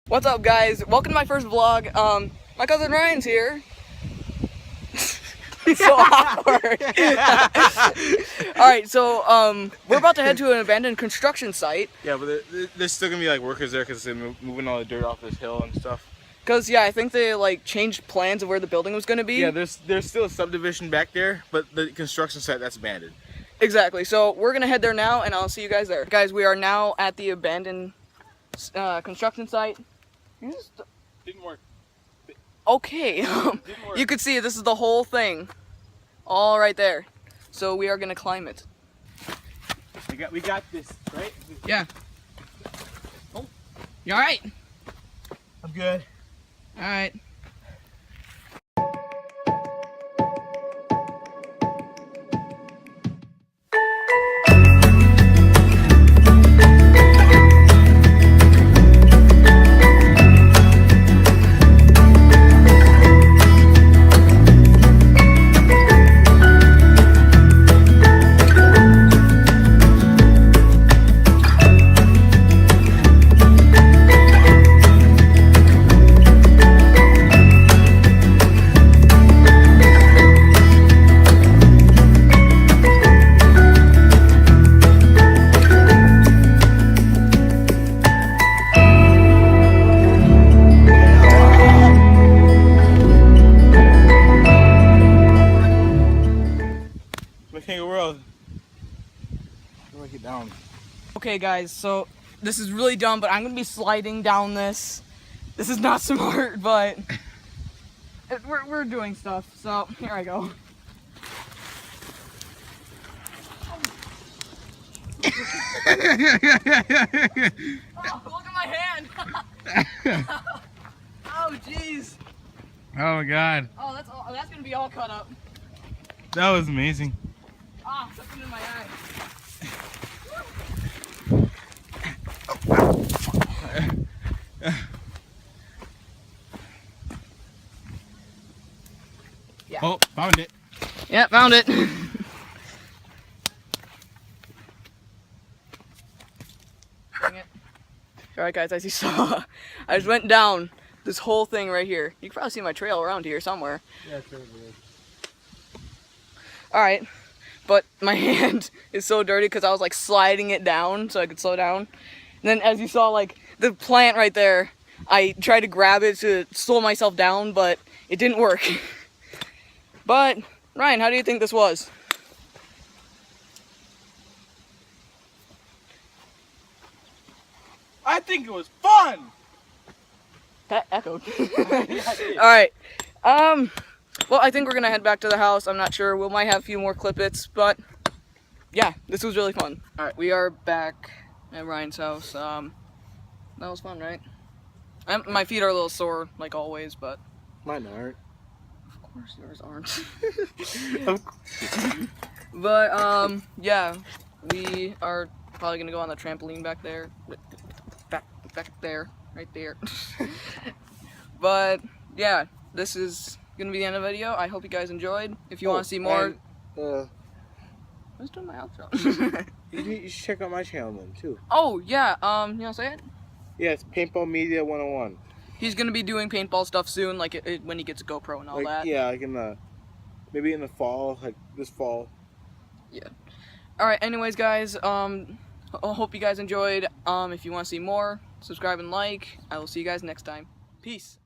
What's up, guys? Welcome to my first vlog. My cousin Ryan's here. So awkward. Alright, so we're about to head to an abandoned construction site. Yeah, but there's still gonna be like workers there because they're moving all the dirt off this hill and stuff. Cause yeah, I think they like changed plans of where the building was gonna be. Yeah, there's still a subdivision back there, but the construction site that's abandoned. Exactly. So we're gonna head there now, and I'll see you guys there. Guys, we are now at the abandoned construction site. Didn't work. Okay. Didn't work. You could see this is the whole thing, all right there. So we are gonna climb it. We got this, right? Yeah. Oh, you all right? I'm good. All right. World. How do I get down? Okay, guys. So this is really dumb, but I'm gonna be sliding down this. This is not smart, but we're doing stuff. So here I go. Oh, look at my hand. Oh, jeez. Oh my god. Oh, that's gonna be all cut up. That was amazing. Ah, something in my eye. Yeah. Oh, found it. Yeah, found it. Alright guys, as you saw, I just went down this whole thing right here. You can probably see my trail around here somewhere. Yeah, it's right there. Alright, but my hand is so dirty because I was like sliding it down so I could slow down. And then as you saw, like the plant right there, I tried to grab it to slow myself down, but it didn't work. But Ryan, how do you think this was? I think it was fun! That echoed. Alright. Well, I think we're gonna head back to the house. I'm not sure. We might have a few more clip-its, but yeah, this was really fun. Alright, we are back at Ryan's house. That was fun, right? My feet are a little sore, like always, but Mine aren't. of course yours aren't. But yeah, we are probably gonna go on the trampoline back there. Back there, right there. But yeah, this is gonna be the end of the video. I hope you guys enjoyed. If you want to see more, I was doing my outro. You should check out my channel then too. Oh yeah, you wanna say it? Yeah, it's Paintball Media 101. He's gonna be doing paintball stuff soon, like when he gets a GoPro and all that. Yeah, like in the maybe in the fall, like this fall. Yeah. All right. Anyways, guys, I hope you guys enjoyed. If you want to see more, subscribe and like. I will see you guys next time. Peace.